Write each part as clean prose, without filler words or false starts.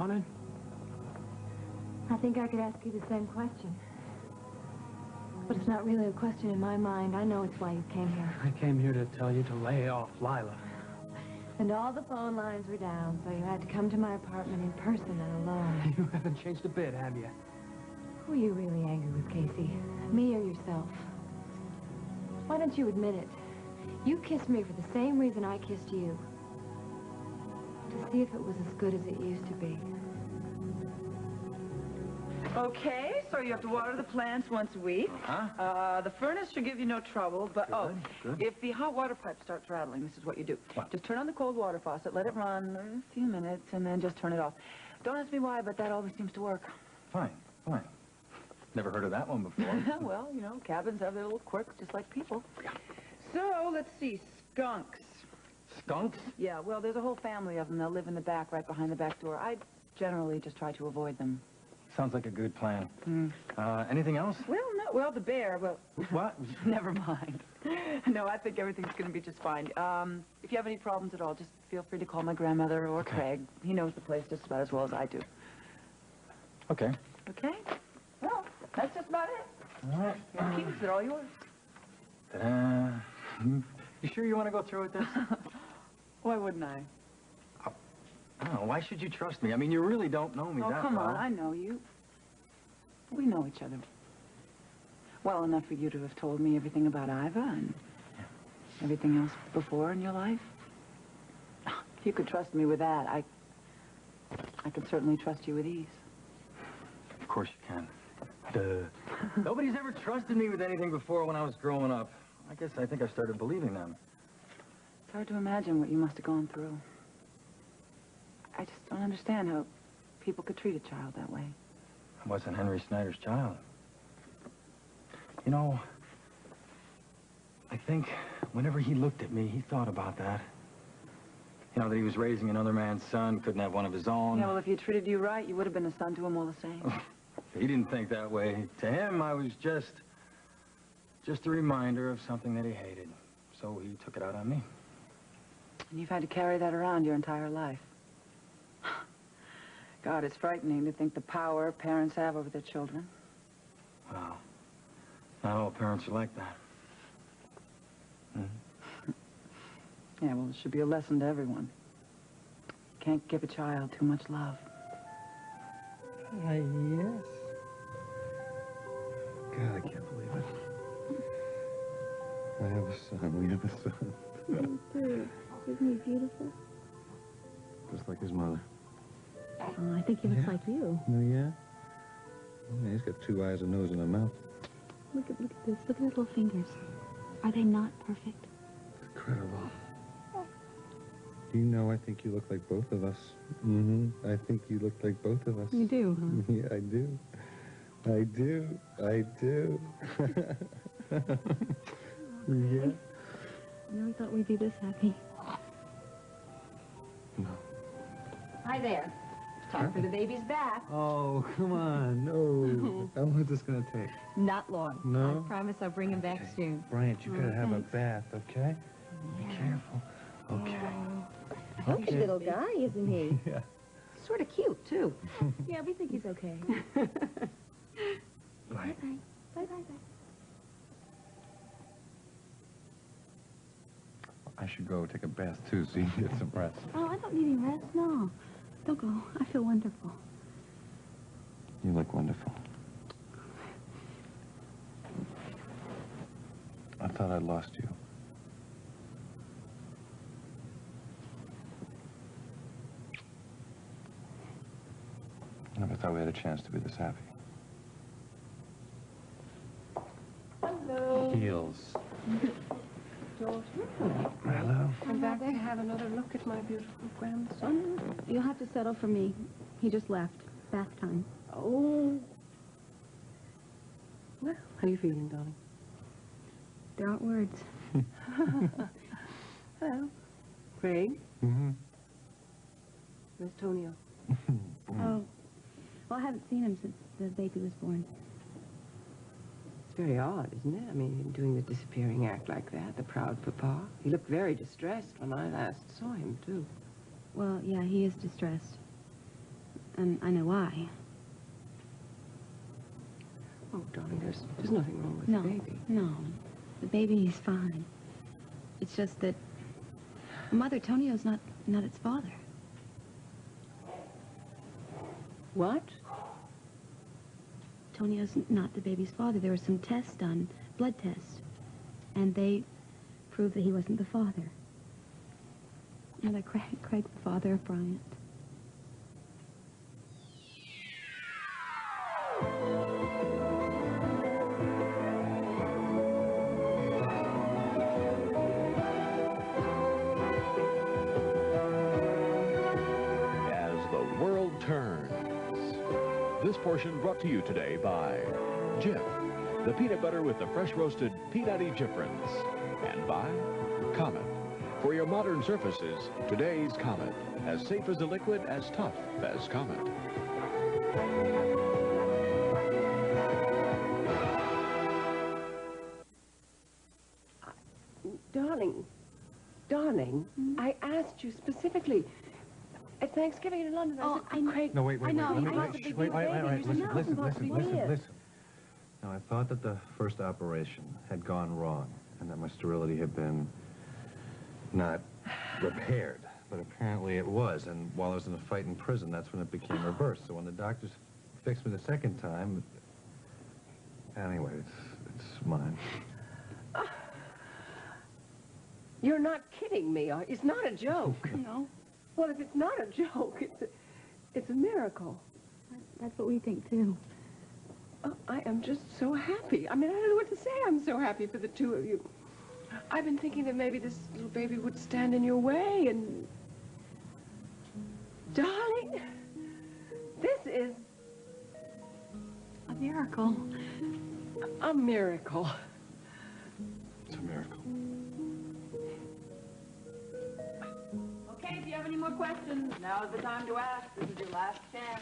wanted? I think I could ask you the same question. But it's not really a question in my mind. I know it's why you came here. I came here to tell you to lay off Lila. And all the phone lines were down, so you had to come to my apartment in person and alone. You haven't changed a bit, have you? Who are you really angry with, Casey? Me or yourself? Why don't you admit it? You kissed me for the same reason I kissed you. To see if it was as good as it used to be. Okay, so you have to water the plants once a week. The furnace should give you no trouble, but good. If the hot water pipe starts rattling, this is what you do. What? Just turn on the cold water faucet, let it run a few minutes, and then just turn it off. Don't ask me why, but that always seems to work. Fine. Never heard of that one before. Well, you know, cabins have their little quirks, just like people. Yeah. So, let's see, skunks. Skunks? Yeah, well, there's a whole family of them. They'll live in the back, right behind the back door. I generally just try to avoid them. Sounds like a good plan. Anything else? Well, no, well, the bear, well... What? Never mind. No, I think everything's going to be just fine. If you have any problems at all, just feel free to call my grandmother or Craig. He knows the place just about as well as I do. Okay. Okay? Well, that's just about it. All right. Your keys, they're all yours. Ta-da. You sure you want to go through with this? Why wouldn't I? Oh, why should you trust me? I mean, you really don't know me that well. Oh, come on, I know you. We know each other well enough for you to have told me everything about Iva and everything else before in your life. If you could trust me with that, I could certainly trust you with ease. Of course you can. Duh. Nobody's ever trusted me with anything before when I was growing up. I think I started believing them. It's hard to imagine what you must have gone through. I just don't understand how people could treat a child that way. I wasn't Henry Snyder's child. You know, I think whenever he looked at me, he thought about that. You know, that he was raising another man's son, couldn't have one of his own. Yeah, well, if he treated you right, you would have been a son to him all the same. He didn't think that way. To him, I was just a reminder of something that he hated. So he took it out on me. And you've had to carry that around your entire life. God, it's frightening to think the power parents have over their children. Well, not all parents are like that. Yeah, well, it should be a lesson to everyone. You can't give a child too much love. Yes. God, I can't believe it. I have a son. We have a son. Me too. Isn't he beautiful? Just like his mother. Oh, I think he looks like you. Oh, yeah? Yeah, he's got 2 eyes, a nose, and a mouth. Look at this. Look at his little fingers. Are they not perfect? Incredible. Do you know, I think you look like both of us. I think you look like both of us. You do, huh? Yeah, I do. I do. I do. Yeah. I never thought we'd be this happy. No. Hi there. Time for the baby's bath. Oh, come on. No. How long is this going to take? Not long. No? I promise I'll bring him back soon. Bryant, you got to have a bath, okay? Be careful. Okay. He's a little guy, isn't he? Yeah. Sort of cute, too. Yeah, we think he's okay. Bye. Bye-bye. Bye-bye. I should go take a bath, too, so you can get some rest. Oh, I don't need any rest. No. Don't go. I feel wonderful. You look wonderful. I thought I'd lost you. I never thought we had a chance to be this happy. Hello. Heels. George. Hello. I'm back to have another look at my beautiful grandson. You'll have to settle for me. He just left. Bath time. Oh. Well, how are you feeling, darling? There aren't words. Hello. Craig? Where's Tonio? Oh. Well, I haven't seen him since the baby was born. It's very odd, isn't it? I mean, doing the disappearing act like that, the proud papa. He looked very distressed when I last saw him, too. Well, yeah, he is distressed. and I know why. Oh, darling, there's nothing wrong with No, the baby. no. The baby is fine. It's just that Mother, Tonio's not its father. What? Tonio's not the baby's father. There were some tests done, blood tests, and they proved that he wasn't the father. And that Craig's the father of Bryant. As the world turns. This portion brought to you today by Jif, the peanut butter with the fresh roasted peanutty Jifferins, and by Comet. For your modern surfaces, today's Comet. As safe as a liquid, as tough as Comet. Darling, I asked you specifically. At Thanksgiving in London, I said, Craig... No, wait, I know, listen. Now, I thought that the first operation had gone wrong, and that my sterility had been not repaired. But apparently it was, and while I was in a fight in prison, that's when it became reversed. So when the doctors fixed me the second time, anyway, it's mine. You're not kidding me. It's not a joke. No, Well, if it's not a joke, it's a miracle. that's what we think, too. Oh, I am just so happy. I mean, I don't know what to say. I'm so happy for the two of you. I've been thinking that maybe this little baby would stand in your way, and... Darling, this is A miracle. a miracle. It's a miracle. Okay, if you have any more questions, now's the time to ask. This is your last chance.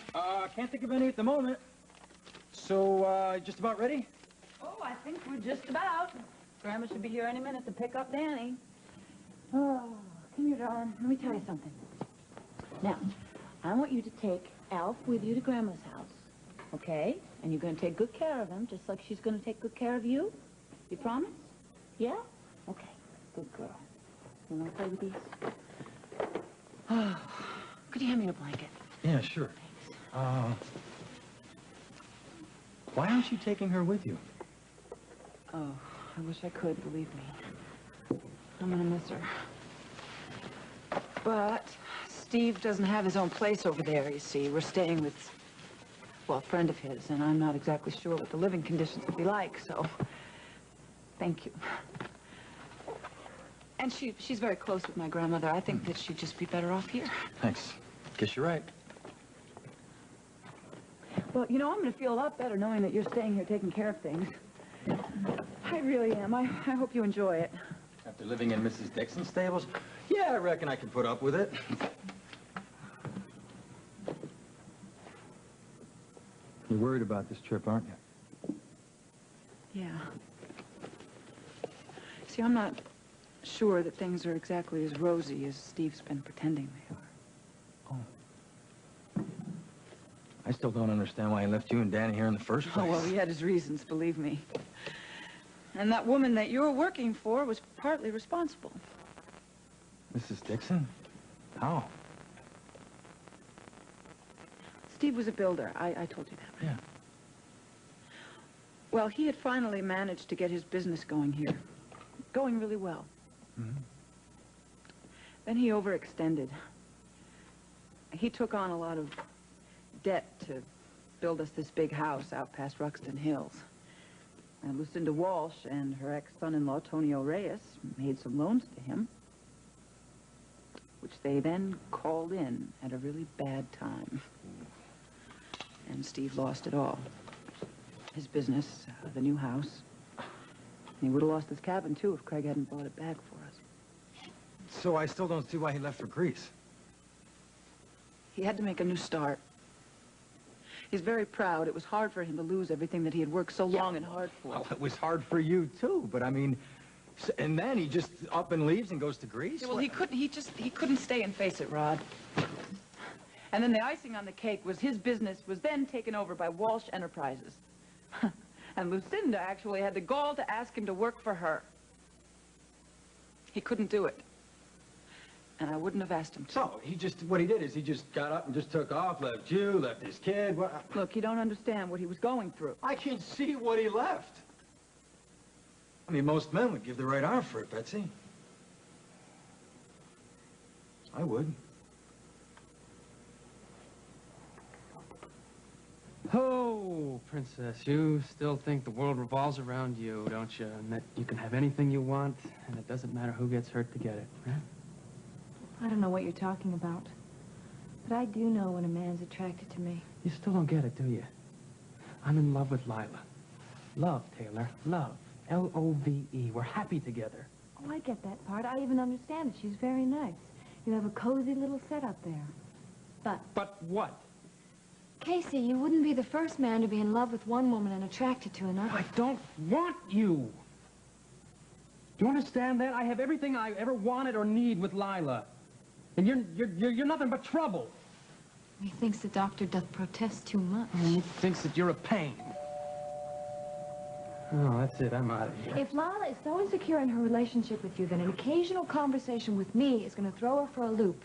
Can't think of any at the moment. So, just about ready? Oh, I think we're just about. Grandma should be here any minute to pick up Danny. Oh, come here, darling. Let me tell you something. Now, I want you to take Alf with you to Grandma's house, okay? And you're going to take good care of him, just like she's going to take good care of you. You promise? Yeah? Okay, good girl. You want to play with these? Oh, could you hand me a blanket? Yeah, sure. Why aren't you taking her with you? Oh, I wish I could, believe me. I'm gonna miss her. But Steve doesn't have his own place over there, you see. We're staying with, well, a friend of his, and I'm not exactly sure what the living conditions will be like, so thank you. And she's very close with my grandmother. I think that she'd just be better off here. Thanks. Guess you're right. Well, you know, I'm gonna feel a lot better knowing that you're staying here taking care of things. I really am. I hope you enjoy it. After living in Mrs. Dixon's stables? Yeah, I reckon I can put up with it. You're worried about this trip, aren't you? Yeah. See, I'm not sure that things are exactly as rosy as Steve's been pretending they are. I still don't understand why he left you and Danny here in the first place. Oh, well, he had his reasons, believe me. And that woman that you're working for was partly responsible. Mrs. Dixon? How? Steve was a builder. I told you that, right? Yeah. Well, he had finally managed to get his business going here. Going really well. Mm-hmm. Then he overextended. He took on a lot of debt to build us this big house out past Ruxton Hills. And Lucinda Walsh and her ex-son-in-law, Tonio Reyes, made some loans to him, which they then called in at a really bad time. And Steve lost it all. His business, the new house. And he would have lost his cabin, too, if Craig hadn't bought it back for us. So I still don't see why he left for Greece. He had to make a new start. He's very proud. It was hard for him to lose everything that he had worked so long and hard for. Well, it was hard for you, too, but I mean... And then he just up and leaves and goes to Greece? Yeah, well, he couldn't stay and face it, Rod. And then the icing on the cake was his business was then taken over by Walsh Enterprises. And Lucinda actually had the gall to ask him to work for her. He couldn't do it. And I wouldn't have asked him to. So, what he did is he just got up and just took off, left you, left his kid. What? Look, you don't understand what he was going through. I can see what he left. I mean, most men would give the right arm for it, Betsy. I would. Oh, Princess, you still think the world revolves around you, don't you? And that you can have anything you want, and it doesn't matter who gets hurt to get it, right? I don't know what you're talking about. But I do know when a man's attracted to me. You still don't get it, do you? I'm in love with Lila. Love, Taylor. Love. L-O-V-E. We're happy together. Oh, I get that part. I even understand it. She's very nice. You have a cozy little setup there. But what? Casey, you wouldn't be the first man to be in love with one woman and attracted to another. I don't want you. Do you understand that? I have everything I ever wanted or need with Lila. And you're nothing but trouble. He thinks the doctor doth protest too much. He thinks that you're a pain. Oh, that's it. I'm out of here. If Lila is so insecure in her relationship with you, then an occasional conversation with me is going to throw her for a loop.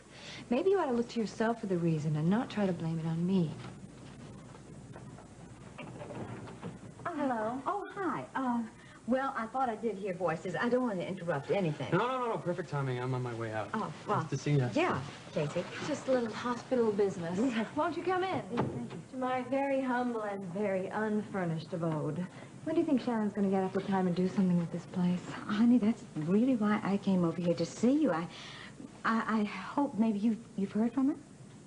Maybe you ought to look to yourself for the reason and not try to blame it on me. Hello. Oh, hi. Well, I thought I did hear voices. I don't want to interrupt anything. No. Perfect timing. I'm on my way out. Oh, well. Nice to see you. Yeah, Casey. Just a little hospital business. Won't you come in? Thank you. To my very humble and very unfurnished abode. When do you think Shannon's going to get up the time and do something with this place? Honey, that's really why I came over here to see you. I hope maybe you've heard from her?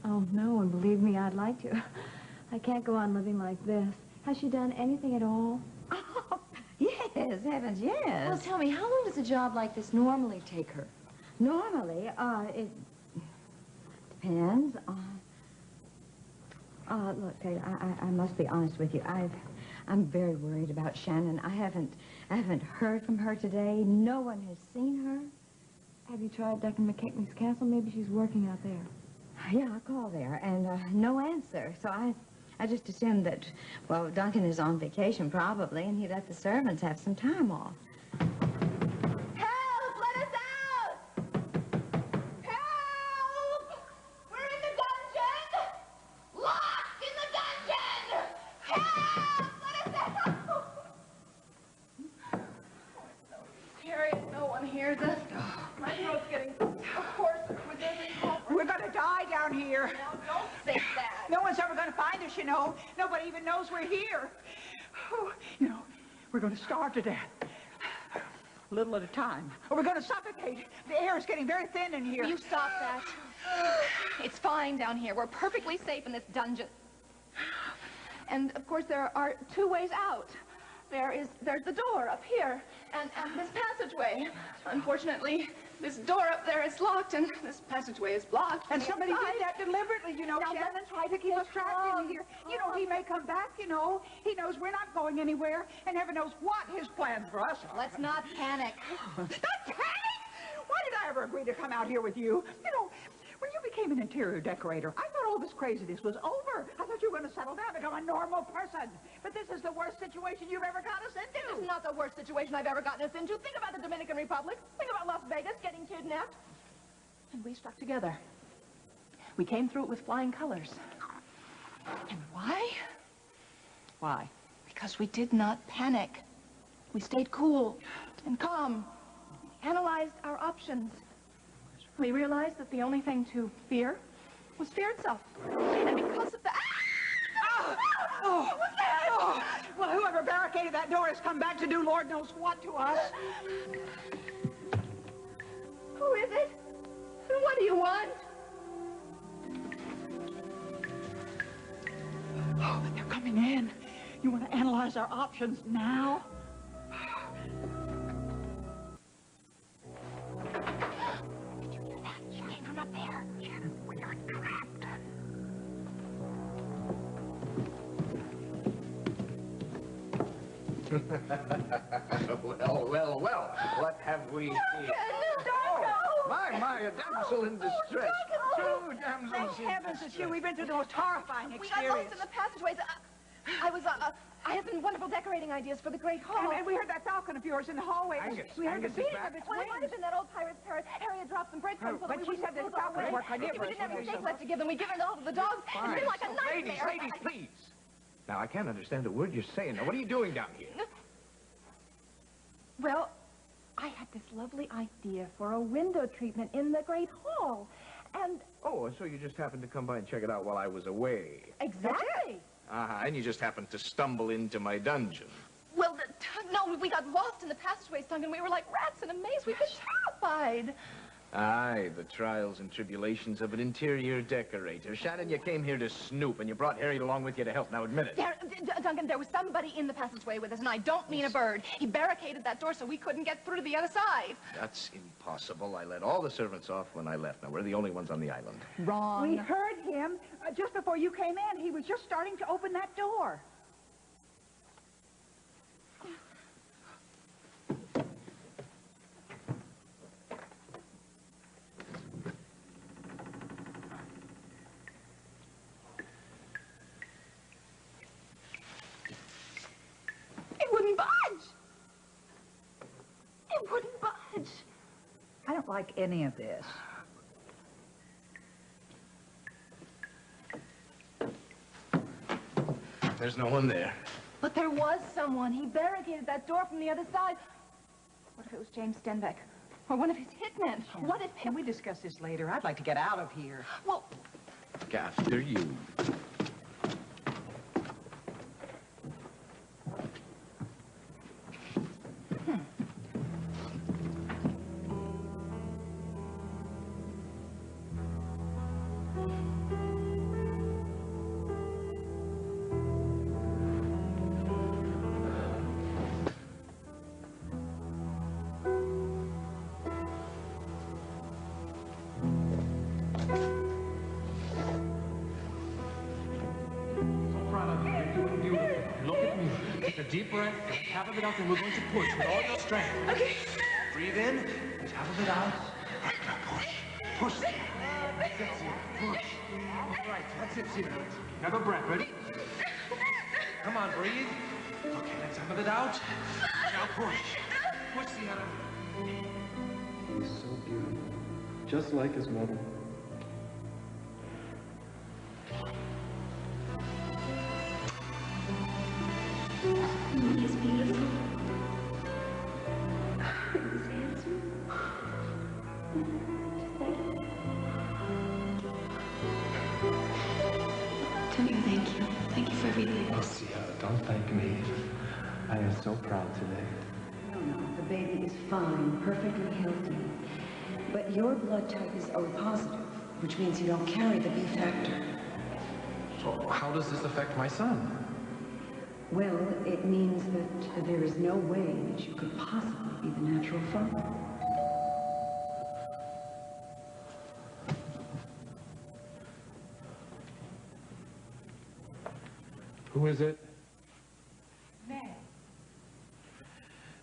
Oh, no, and believe me, I'd like to. I can't go on living like this. Has she done anything at all? Oh, yes, heavens, yes. Well, tell me, how long does a job like this normally take her? Normally, it depends. Look, I must be honest with you. I'm very worried about Shannon. I haven't heard from her today. No one has seen her. Have you tried Duncan McKechnie's castle? Maybe she's working out there. Yeah, I called there, and no answer. So I just assumed that, well, Duncan is on vacation probably, and he let the servants have some time off. Help! Let us out! Help! We're in the dungeon! Locked in the dungeon! Help! Let us out! Harry, no one hears us. My throat's getting hoarse with every cough. We're going to die down here. Now, don't think that. No one's ever going to find us, you know. Nobody even knows we're here. Oh, you know, we're going to starve to death. A little at a time. Or we're going to suffocate. The air is getting very thin in here. You stop that. It's fine down here. We're perfectly safe in this dungeon. And, of course, there are two ways out. There's the door up here, and this passageway. Unfortunately, this door up there is locked, and this passageway is blocked. And somebody did that deliberately, you know. Now, Shannon tried to keep us trapped in here. You know, he may come back, you know. He knows we're not going anywhere, and heaven knows what his plans for us are. Let's not panic. Not panic! Why did I ever agree to come out here with you? You know, when you became an interior decorator, I thought all this craziness was over. I thought you were going to settle down, become a normal person. But this is the worst situation you've ever got us into. This is not the worst situation I've ever gotten us into. Think about the Dominican Republic. Think about Las Vegas getting kidnapped. And we stuck together. We came through it with flying colors. And why? Why? Because we did not panic. We stayed cool and calm. Analyzed our options. We realized that the only thing to fear was fear itself. And because of that... Oh, what was that? Oh. Well, whoever barricaded that door has come back to do Lord knows what to us. Who is it? And what do you want? Oh, they're coming in. You want to analyze our options now? Did you hear that? She came from up there. Shannon, we are trapped. Well, what have we here? Don't go! My my, a damsel in distress. True damsels Thank heavens it's you. We've been through the most horrifying We experience. got lost in the passageways. I have some wonderful decorating ideas for the great hall. And we heard that falcon of yours in the hallway. We heard the beating of its Well, it might have wings. been that old pirate's parrot. Harry had dropped some breadcrumbs. so that But we she wouldn't said that lose the our falcon way. worked We carnivorous. didn't have any steak left to give them. We'd given it all to the dogs. It's been like a nightmare. Ladies, please. Now, I can't understand a word you're saying. Now, what are you doing down here? Well, I had this lovely idea for a window treatment in the great hall. And Oh, so you just happened to come by and check it out while I was away. exactly. And you just happened to stumble into my dungeon. Well, no, we got lost in the passageways, Duncan. We were like rats in a maze. We've been terrified. Aye, the trials and tribulations of an interior decorator. Shannon, you came here to snoop, and you brought Harry along with you to help. Now, admit it. Duncan, there was somebody in the passageway with us, and I don't mean a bird. He barricaded that door so we couldn't get through to the other side. That's impossible. I let all the servants off when I left. Now, we're the only ones on the island. Wrong. We heard him just before you came in. He was just starting to open that door. It wouldn't budge. It wouldn't budge. I don't like any of this. There's no one there. But there was someone. He barricaded that door from the other side. What if it was James Stenbeck? Or one of his hitmen? What if... Can we discuss this later? I'd like to get out of here. Well, After you. Deep breath, half of it out, and we're going to push with all your strength. okay. Breathe in, half of it out. Right, now push. Push. That's it, Zero. Push. All right, that's it, Zero. Have a breath, ready? Come on, breathe. Okay, that's half of it out. Now push. Push, Sierra. He's so beautiful, just like his mother. He is beautiful. He's handsome. Tell me thank you. Thank you for everything. Oh, Sierra, don't thank me. I am so proud today. No, the baby is fine, perfectly healthy. But your blood type is O positive, which means you don't carry the B factor. So how does this affect my son? Well, it means that there is no way that you could possibly be the natural father. Who is it? Meg.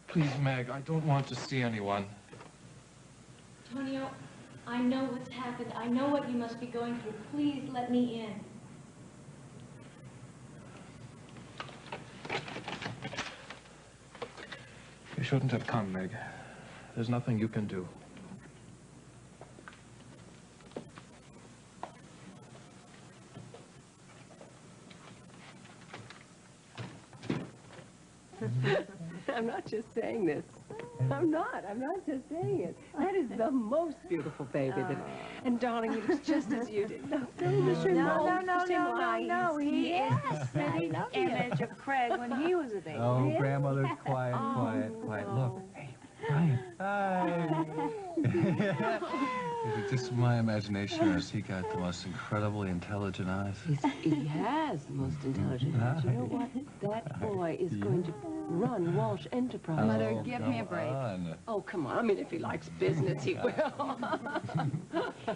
Please, Meg, I don't want to see anyone. Antonio, I know what's happened. I know what you must be going through. Please let me in. You shouldn't have come, Meg. There's nothing you can do. I'm not just saying this. I'm not just saying it. That is the most beautiful baby. And darling, he looks just as you did. No, He is the spitting image of Craig when he was a baby. Oh, grandmother's quiet, quiet. Look, hey, Brian. Hi. Is it just my imagination, or has he got the most incredibly intelligent eyes? He has the most intelligent eyes. You know what? That boy is going to run Walsh Enterprises. Mother, give me a break. Oh, come on. I mean, if he likes business, he will.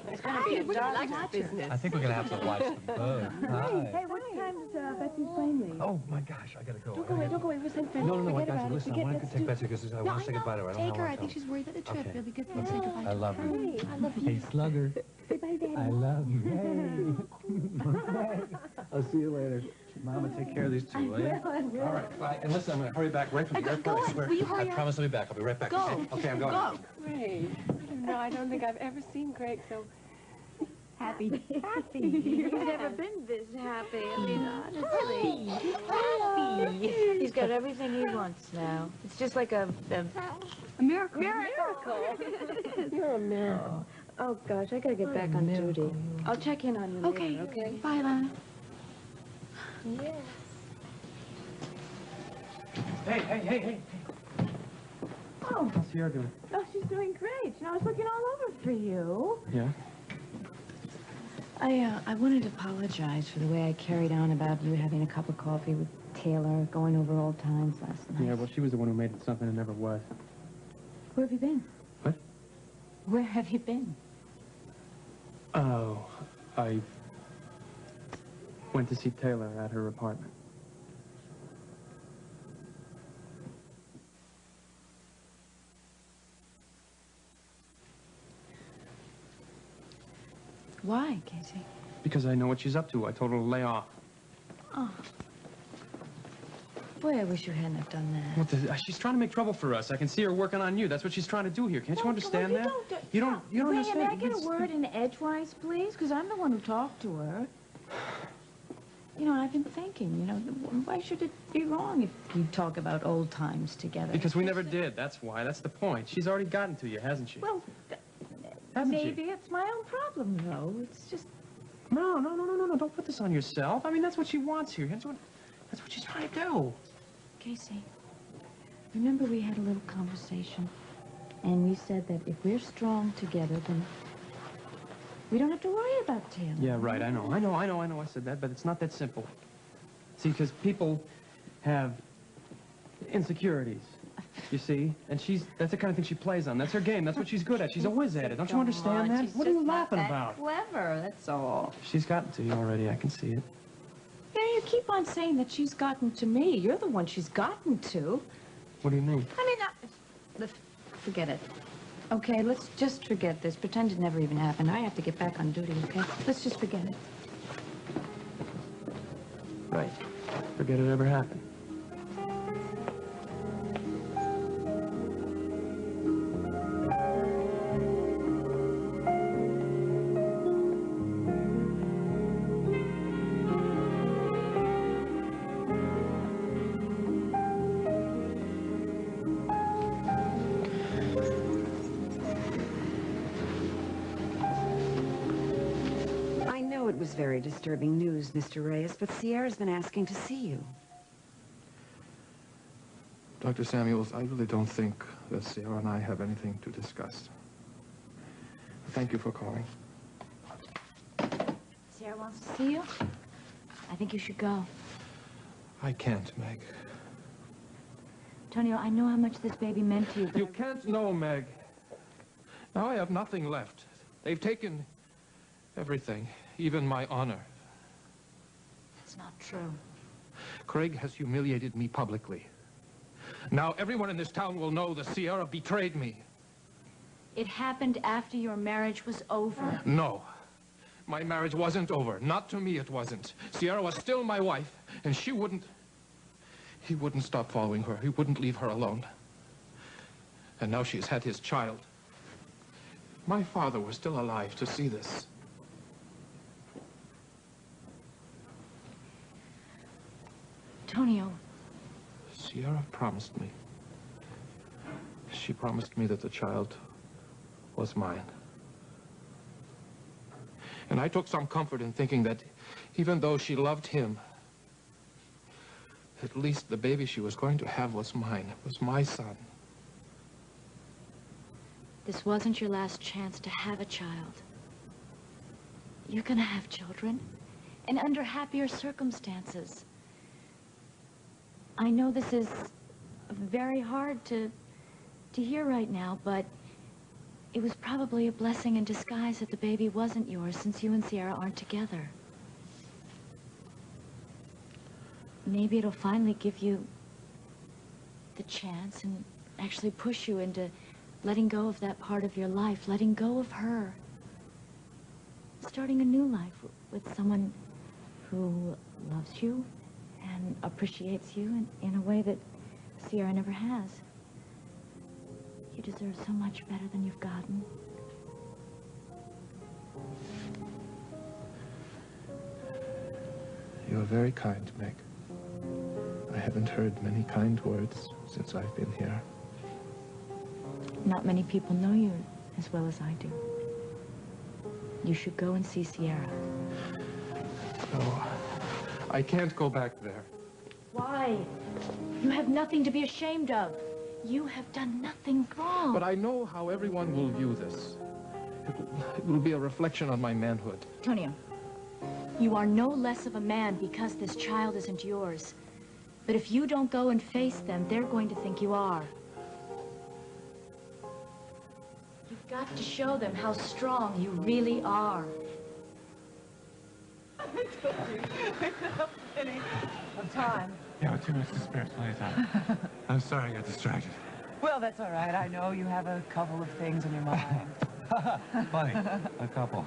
It's going to be a darling business. I think we're going to have to watch them both. Hi. Hey, what time does Betsy's plane leave? Oh, my gosh, I got to go. Don't go away. We'll send No, Forget guys, about it. listen, I Forget want to this take Betsy because I want to say goodbye to her. I don't know how long. she's worried about the trip. Okay. It'll be good for you to say goodbye. I love you. Hey, I love you. Hey, Slugger. Say bye, Daddy. I love you. Hey. I'll see you later. Mama, take care of these two, will you? I will. All right, bye. And listen, I'm going to hurry back right from the airport. Go I on. swear. Will you hurry I up? promise I'll be back. I'll be right back. Go. Okay, okay, I'm going. Go. Great. I don't know. I don't think I've ever seen Craig so Happy. Happy. He's never been this happy. I mean, honestly. Happy. He's got everything he wants now. It's just like a miracle. miracle. You're a miracle. Oh, gosh, I gotta get back on duty. I'll check in on you later, okay? Bye, Lana. Yes. Hey. Oh, How's Sierra doing? oh, she's doing great. You know, I was looking all over for you. Yeah? I wanted to apologize for the way I carried on about you having a cup of coffee with Taylor, going over old times last night. Yeah, well, she was the one who made it something it never was. Where have you been? What? Where have you been? Oh, I went to see Taylor at her apartment. Why, Casey? Because I know what she's up to. I told her to lay off. Oh. Boy, I wish you hadn't have done that. What the, she's trying to make trouble for us. I can see her working on you. That's what she's trying to do here. Can't you understand that? You don't Wait, understand. may I get a word in edgewise, please? Because I'm the one who talked to her. You know, I've been thinking, you know, why should it be wrong if you talk about old times together? Because we never did. That's why. That's the point. She's already gotten to you, hasn't she? Well, Hasn't she? maybe it's my own problem, though. It's just... No. Don't put this on yourself. I mean, that's what she wants here. That's what she's trying to do. Casey, remember we had a little conversation, and we said that if we're strong together, then we don't have to worry about Taylor. Yeah, right. I know. I said that, but it's not that simple. See, because people have insecurities, you see? And that's the kind of thing she plays on. That's her game. That's what she's good at. She's a whiz at it. Don't you understand that? What are you laughing about? Clever, that's all. She's gotten to you already. I can see it. Yeah, you keep on saying that she's gotten to me. You're the one she's gotten to. What do you mean? I mean, forget it. Okay, let's just forget this. Pretend it never even happened. I have to get back on duty, okay? Let's just forget it. Right. Forget it ever happened. It was very disturbing news, Mr. Reyes, but Sierra's been asking to see you. Dr. Samuels, I really don't think that Sierra and I have anything to discuss. Thank you for calling. Sierra wants to see you? I think you should go. I can't, Meg. Tonio, I know how much this baby meant to you, but You can't know, Meg. Now I have nothing left. They've taken everything, even my honor. It's not true. Craig has humiliated me publicly. Now everyone in this town will know that Sierra betrayed me. It happened after your marriage was over. No. My marriage wasn't over. Not to me, it wasn't. Sierra was still my wife, and he wouldn't stop following her. He wouldn't leave her alone. And now she's had his child. My father was still alive to see this. Tonio. Sierra promised me. She promised me that the child was mine. And I took some comfort in thinking that even though she loved him, at least the baby she was going to have was mine. It was my son. This wasn't your last chance to have a child. You're gonna have children, and under happier circumstances. I know this is very hard to hear right now, but it was probably a blessing in disguise that the baby wasn't yours, since you and Sierra aren't together. Maybe it'll finally give you the chance and actually push you into letting go of that part of your life, letting go of her. Starting a new life with someone who loves you and appreciates you in a way that Sierra never has. You deserve so much better than you've gotten. You are very kind, Meg. I haven't heard many kind words since I've been here. Not many people know you as well as I do. You should go and see Sierra. No, I can't go back there. Why? You have nothing to be ashamed of. You have done nothing wrong. But I know how everyone will view this. It will be a reflection on my manhood. Antonio, you are no less of a man because this child isn't yours. But if you don't go and face them, they're going to think you are. You've got to show them how strong you really are. I told you. Plenty of time. Yeah, 2 minutes to spare. Plenty of time. I'm sorry I got distracted. Well, that's all right. I know you have a couple of things on your mind. Funny. A couple.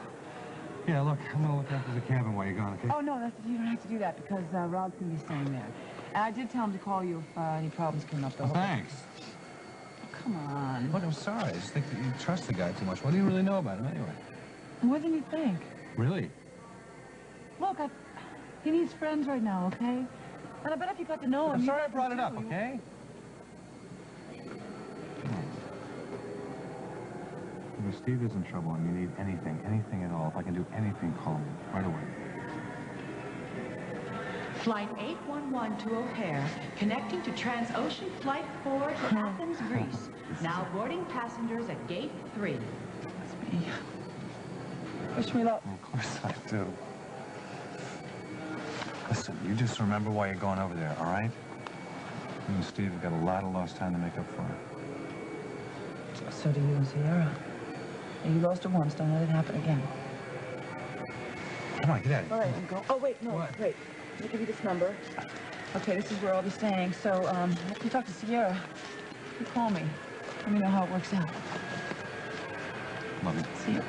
Yeah, look, I'm gonna look after the cabin while you're gone, okay? Oh, no, you don't have to do that because Rob's going to be staying there. And I did tell him to call you if any problems came up. Oh, thanks. Oh, come on. Look, I'm sorry. I just think that you trust the guy too much. What do you really know about him anyway? More than you think. Really? Look, he needs friends right now, okay? And I bet if you got to know him... I'm sorry I brought it up, okay? If Steve is in trouble and you need anything at all, if I can do anything, call me right away. Flight 811 to O'Hare, connecting to Transocean Flight 4 to Athens, Greece. Now boarding passengers at Gate 3. That's me. Wish me luck. Of course I do. Listen, you just remember why you're going over there, all right? You and Steve have got a lot of lost time to make up for. So do you and Sierra. You lost it once, don't let it happen again. Come on, get out of here. All right, I'm going. Oh, wait, no, What? wait. Let me give you this number. Okay, this is where I'll be staying. So, after you talk to Sierra, you call me. Let me know how it works out. Love you. See you.